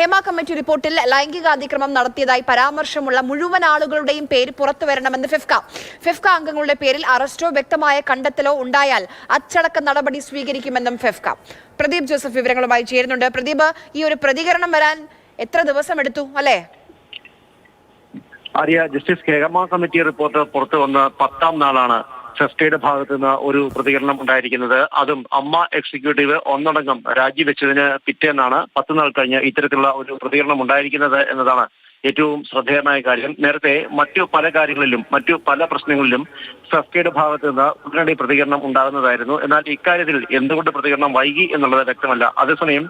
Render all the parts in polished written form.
Hema committee റിപ്പോർട്ടിൽ ലൈംഗികാതിക്രമം നടത്തിയതായി പരാമർശമുള്ള മുഴുവൻ ആളുകളുടെയും പേര് പുറത്തുവരണമെന്ന് ഫിഫ്ക അംഗങ്ങളുടെ പേരിൽ അറസ്റ്റോ വ്യക്തമായ കണ്ടെത്തലോ ഉണ്ടായാൽ അച്ചടക്ക നടപടി സ്വീകരിക്കുമെന്നും ഫിഫ്ക. പ്രദീപ് ജോസഫ് വിവരങ്ങളുമായി ചേരുന്നുണ്ട്. പ്രദീപ്, ഈ ഒരു പ്രതികരണം വരാൻ എത്ര ദിവസം എടുത്തു അല്ലേ? Arya, justice Hema committee report പുറത്തു വന്ന 10ാം നാളാണ് ഫെഫ്കയുടെ ഭാഗത്ത് നിന്ന് ഒരു പ്രതികരണം ഉണ്ടായിരിക്കുന്നത്. അതും അമ്മ എക്സിക്യൂട്ടീവ് ഒന്നടങ്കം രാജിവെച്ചതിന് പിറ്റേന്നാണ് 10 നാൾ കഴിഞ്ഞ് ഇത്തരത്തിലുള്ള ഒരു പ്രതികരണം ഉണ്ടായിരിക്കുന്നത് എന്നതാണ് ഏറ്റവും ശ്രദ്ധേയമായ കാര്യം. നേരത്തെ മറ്റു പല കാര്യങ്ങളിലും മറ്റു പല പ്രശ്നങ്ങളിലും ഫെഫ്കയുടെ ഭാഗത്ത് നിന്ന് ഉടനടി പ്രതികരണം ഉണ്ടാകുന്നതായിരുന്നു. എന്നാൽ ഇക്കാര്യത്തിൽ എന്തുകൊണ്ട് പ്രതികരണം വൈകി എന്നുള്ളത് വ്യക്തമല്ല. അതേസമയം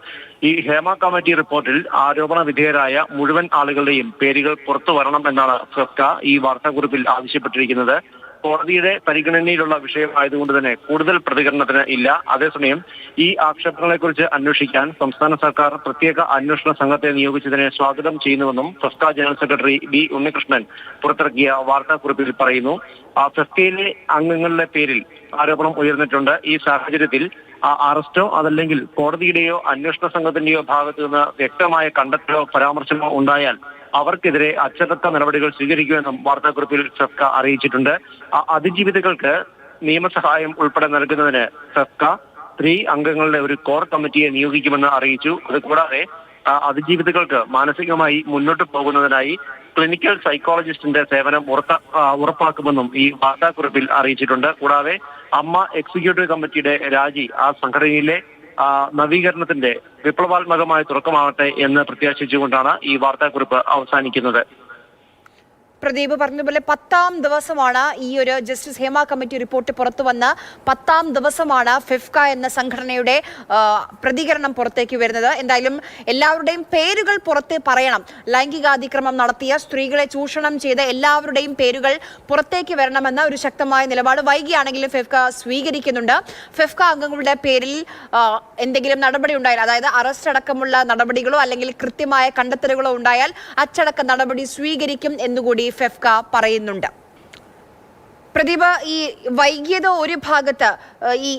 ഈ ഹേമ കമ്മിറ്റി റിപ്പോർട്ടിൽ ആരോപണ വിധേയരായ മുഴുവൻ ആളുകളുടെയും പേരുകൾ പുറത്തു വരണം എന്നാണ് ഫെഫ്ക ഈ വാർത്താക്കുറിപ്പിൽ ആവശ്യപ്പെട്ടിരിക്കുന്നത്. കോടതിയുടെ പരിഗണനയിലുള്ള വിഷയമായതുകൊണ്ട് തന്നെ കൂടുതൽ പ്രതികരണത്തിന് ഇല്ല. അതേസമയം ഈ ആക്ഷേപങ്ങളെക്കുറിച്ച് അന്വേഷിക്കാൻ സംസ്ഥാന സർക്കാർ പ്രത്യേക അന്വേഷണ സംഘത്തെ നിയോഗിച്ചതിനെ സ്വാഗതം ചെയ്യുന്നുവെന്നും FEFKA general secretary B Unnikrishnan പുറത്തിറക്കിയ വാർത്താക്കുറിപ്പിൽ പറയുന്നു. ഫെഫ്കയിലെ അംഗങ്ങളുടെ പേരിൽ ആരോപണം ഉയർന്നിട്ടുണ്ട്. ഈ സാഹചര്യത്തിൽ അറസ്റ്റോ അതല്ലെങ്കിൽ കോടതിയുടെയോ അന്വേഷണ സംഘത്തിന്റെയോ ഭാഗത്തു നിന്ന് വ്യക്തമായ കണ്ടെത്തലോ പരാമർശമോ ഉണ്ടായാൽ അവർക്കെതിരെ അച്ചടക്ക നടപടികൾ സ്വീകരിക്കുമെന്നും വാർത്താക്കുറിപ്പിൽ ഫെഫ്ക അറിയിച്ചിട്ടുണ്ട്. അതിജീവിതകൾക്ക് നിയമസഹായം ഉൾപ്പെടെ നൽകുന്നതിന് ഫെഫ്ക 3 അംഗങ്ങളുടെ ഒരു കോർ കമ്മിറ്റിയെ നിയോഗിക്കുമെന്ന് അറിയിച്ചു. അതുകൂടാതെ അതിജീവിതകൾക്ക് മാനസികമായി മുന്നോട്ട് പോകുന്നതിനായി ക്ലിനിക്കൽ സൈക്കോളജിസ്റ്റിന്റെ സേവനം ഉറപ്പാക്കുമെന്നും ഈ വാർത്താക്കുറിപ്പിൽ അറിയിച്ചിട്ടുണ്ട്. കൂടാതെ അമ്മ എക്സിക്യൂട്ടീവ് കമ്മിറ്റിയുടെ രാജി ആ സംഘടനയിലെ നവീകരണത്തിന്റെ വിപ്ലവാത്മകമായ തുടക്കമാവട്ടെ എന്ന് പ്രത്യാശിച്ചുകൊണ്ടാണ് ഈ വാർത്താക്കുറിപ്പ് അവസാനിക്കുന്നത്. പ്രദീപ് പറഞ്ഞതുപോലെ 10ാം ദിവസമാണ് ഈ ഒരു ജസ്റ്റിസ് ഹേമ കമ്മിറ്റി റിപ്പോർട്ട് പുറത്തു വന്ന 10ാം ദിവസമാണ് ഫിഫ്ക എന്ന സംഘടനയുടെ പ്രതികരണം പുറത്തേക്ക് വരുന്നത്. എന്തായാലും എല്ലാവരുടെയും പേരുകൾ പുറത്ത് പറയണം. ലൈംഗികാതിക്രമം നടത്തിയ, സ്ത്രീകളെ ചൂഷണം ചെയ്ത എല്ലാവരുടെയും പേരുകൾ പുറത്തേക്ക് വരണമെന്ന ഒരു ശക്തമായ നിലപാട് വൈകിയാണെങ്കിലും ഫിഫ്ക സ്വീകരിക്കുന്നുണ്ട്. ഫിഫ്ക അംഗങ്ങളുടെ പേരിൽ എന്തെങ്കിലും നടപടി ഉണ്ടായാൽ, അതായത് അറസ്റ്റ് അടക്കമുള്ള നടപടികളോ അല്ലെങ്കിൽ കൃത്യമായ കണ്ടെത്തലുകളോ ഉണ്ടായാൽ അച്ചടക്ക നടപടി സ്വീകരിക്കും എന്നുകൂടി ഫെഫ്ക പറയുന്നുണ്ട്. പ്രദീപ്, ഈ വൈകിയത് ഒരു ഭാഗത്ത് ഈ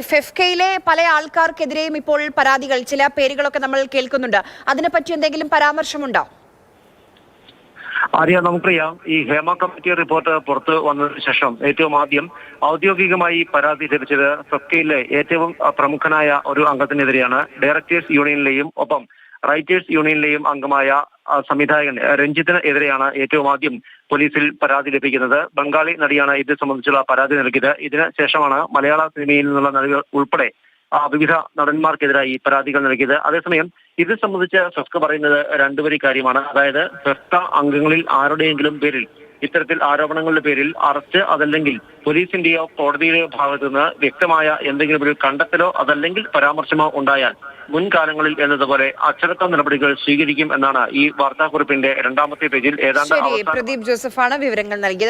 ഫെഫ്കയിലെ പല ആൾക്കാർക്കെതിരെയും ഇപ്പോൾ പരാതികൾ, ചില പേരുകളൊക്കെ നമ്മൾ കേൾക്കുന്നുണ്ട്. അതിനെപ്പറ്റി എന്തെങ്കിലും പരാമർശമുണ്ടോ? ആര്യ, നമുക്കറിയാം ഈ ഹേമ കമ്മിറ്റി റിപ്പോർട്ട് പുറത്തു വന്നതിന് ശേഷം ഏറ്റവും ആദ്യം ഔദ്യോഗികമായി പരാതി ലഭിച്ചത് ഫെഫ്കയിലെ ഏറ്റവും പ്രമുഖനായ ഒരു അംഗത്തിനെതിരെയാണ്. ഡയറക്ടേഴ്സ് യൂണിയനിലെയും ഒപ്പം റൈറ്റേഴ്സ് യൂണിയനിലെയും അംഗമായ സംവിധായകൻ രഞ്ജിത്തിന് എതിരെയാണ് ഏറ്റവും ആദ്യം പോലീസിൽ പരാതി ലഭിക്കുന്നത്. ബംഗാളി നടിയാണ് ഇത് സംബന്ധിച്ചുള്ള പരാതി നൽകിയത്. ഇതിന് ശേഷമാണ് മലയാള സിനിമയിൽ നിന്നുള്ള നടികൾ ഉൾപ്പെടെ വിവിധ നടന്മാർക്കെതിരായി പരാതികൾ നൽകിയത്. അതേസമയം ഇത് സംബന്ധിച്ച് ഫെഫ്ക പറയുന്നത് 2 വരി കാര്യമാണ്. അതായത് ഫെഫ്ക അംഗങ്ങളിൽ ആരുടെയെങ്കിലും പേരിൽ ഇത്തരത്തിൽ ആരോപണങ്ങളുടെ പേരിൽ അറസ്റ്റ് അതല്ലെങ്കിൽ പോലീസിന്റെയോ കോടതിയുടെയോ ഭാഗത്തു നിന്ന് വ്യക്തമായ എന്തെങ്കിലും ഒരു കണ്ടെത്തലോ അതല്ലെങ്കിൽ പരാമർശമോ ഉണ്ടായാൽ മുൻകാലങ്ങളിൽ എന്നതുപോലെ അച്ചടക്ക നടപടികൾ സ്വീകരിക്കും എന്നാണ് ഈ വാർത്താക്കുറിപ്പിന്റെ 2ാമത്തെ പേജിൽ ഏതാണ്ട് പ്രദീപ് ജോസഫാണ് വിവരങ്ങൾ നൽകിയത്.